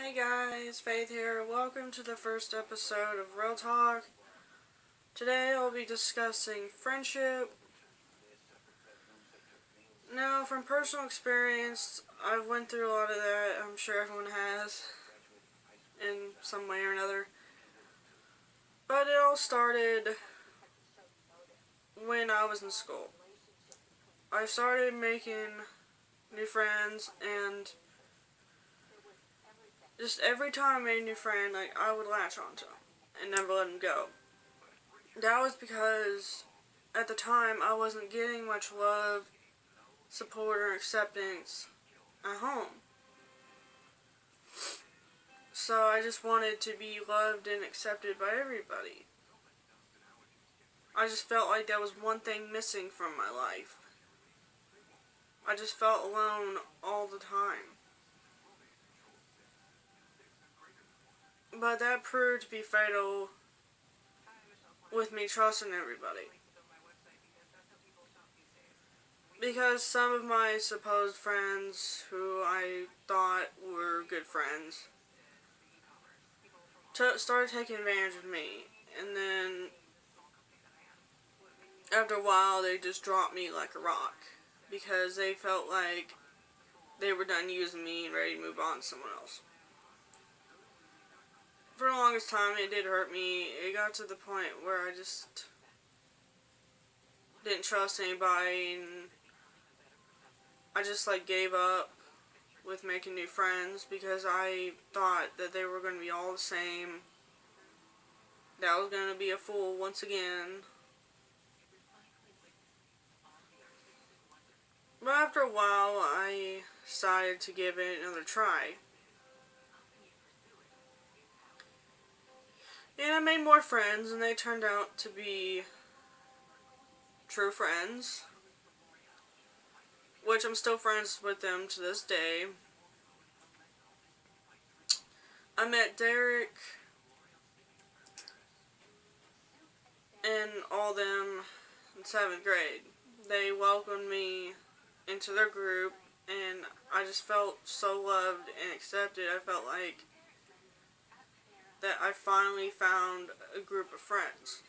Hey guys, Faith here. Welcome to the first episode of Real Talk. Today I'll be discussing friendship. Now, from personal experience, I've went through a lot of that. I'm sure everyone has in some way or another. But it all started when I was in school. I started making new friends, and just every time I made a new friend, I would latch onto them and never let them go. That was because at the time I wasn't getting much love, support, or acceptance at home. So I just wanted to be loved and accepted by everybody. I just felt like that was one thing missing from my life. I just felt alone all the time. But that proved to be fatal with me trusting everybody. Because some of my supposed friends, who I thought were good friends, started taking advantage of me. And then, after a while, they just dropped me like a rock. Because they felt like they were done using me and ready to move on to someone else. For the longest time, it did hurt me. It got to the point where I just didn't trust anybody, and I just gave up with making new friends because I thought that they were going to be all the same. That I was going to be a fool once again. But after a while, I decided to give it another try. And I made more friends, and they turned out to be true friends, which I'm still friends with them to this day. I met Derek and all them in 7th grade. They welcomed me into their group, and I just felt so loved and accepted. I felt like that I finally found a group of friends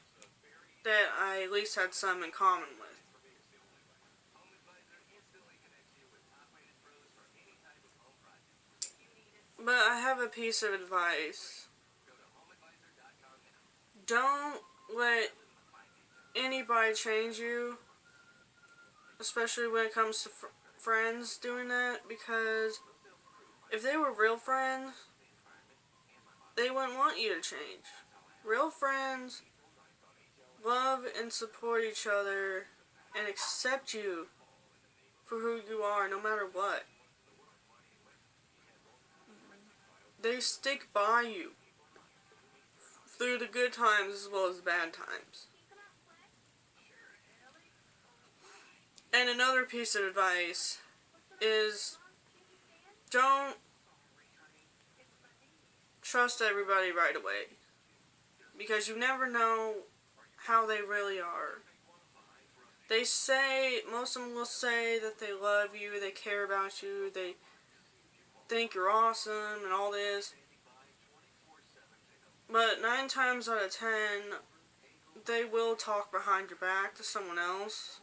that I at least had some in common with. But I have a piece of advice. Don't let anybody change you, especially when it comes to friends doing that, because if they were real friends, they wouldn't want you to change. Real friends love and support each other and accept you for who you are, no matter what. They stick by you through the good times as well as the bad times. And another piece of advice is don't trust everybody right away, because you never know how they really are. Most of them will say that they love you, they care about you, they think you're awesome and all this. But 9 times out of 10, they will talk behind your back to someone else.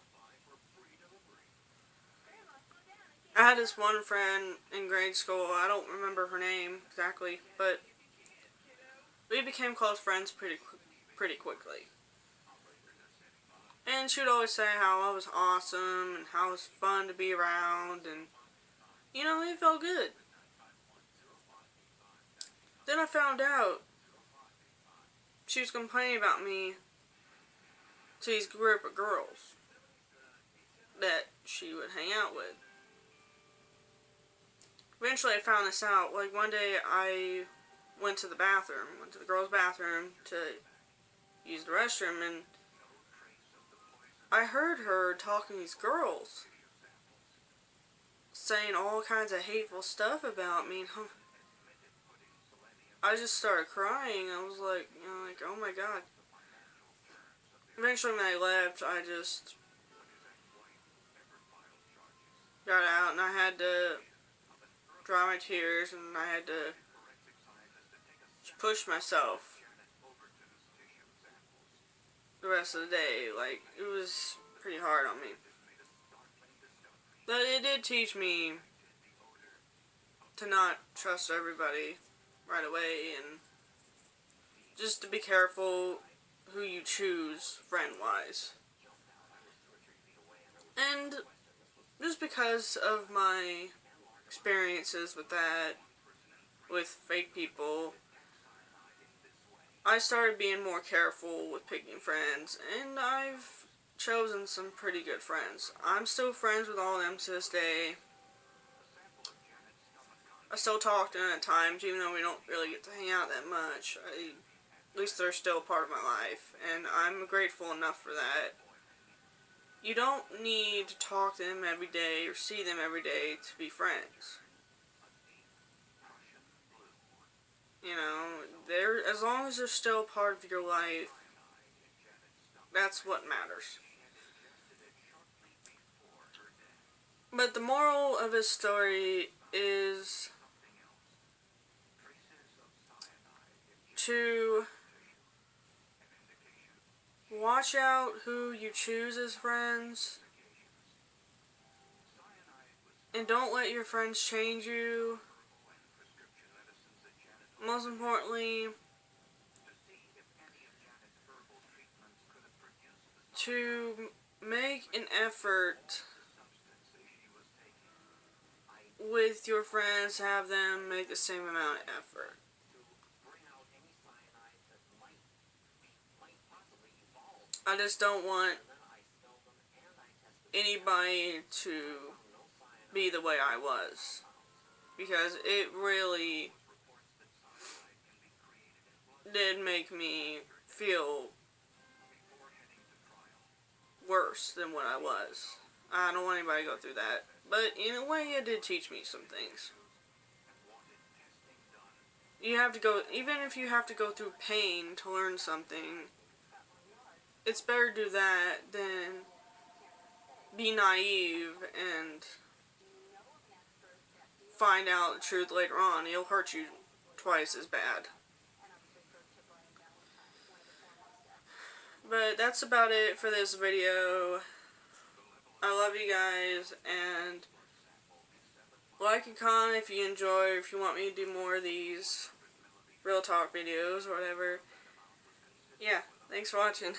I had this one friend in grade school, I don't remember her name exactly, but we became close friends pretty quickly. And she would always say how I was awesome and how it was fun to be around, and it felt good. Then I found out she was complaining about me to these group of girls that she would hang out with. Eventually I found this out. One day I went to the girls' bathroom to use the restroom, and I heard her talking to these girls, saying all kinds of hateful stuff about me. I just started crying. I was like, oh my god. Eventually when I left, I just got out, and I had to dry my tears, and I had to push myself the rest of the day. Like, it was pretty hard on me. But it did teach me to not trust everybody right away, and just to be careful who you choose friend-wise. And just because of my experiences with that, with fake people, I started being more careful with picking friends, and I've chosen some pretty good friends. I'm still friends with all of them to this day. I still talk to them at times, even though we don't really get to hang out that much. At least they're still a part of my life, and I'm grateful enough for that. You don't need to talk to them every day or see them every day to be friends. You know, as long as they're still part of your life, that's what matters. But the moral of this story is to watch out who you choose as friends, and don't let your friends change you. Most importantly, to make an effort with your friends, have them make the same amount of effort. I just don't want anybody to be the way I was, because it really did make me feel worse than what I was. I don't want anybody to go through that, but in a way it did teach me some things. You have to go, even if you have to go through pain to learn something, it's better to do that than be naive and find out the truth later on. It'll hurt you twice as bad. But that's about it for this video. I love you guys, and like and comment if you enjoy, or if you want me to do more of these real talk videos or whatever. Yeah, thanks for watching.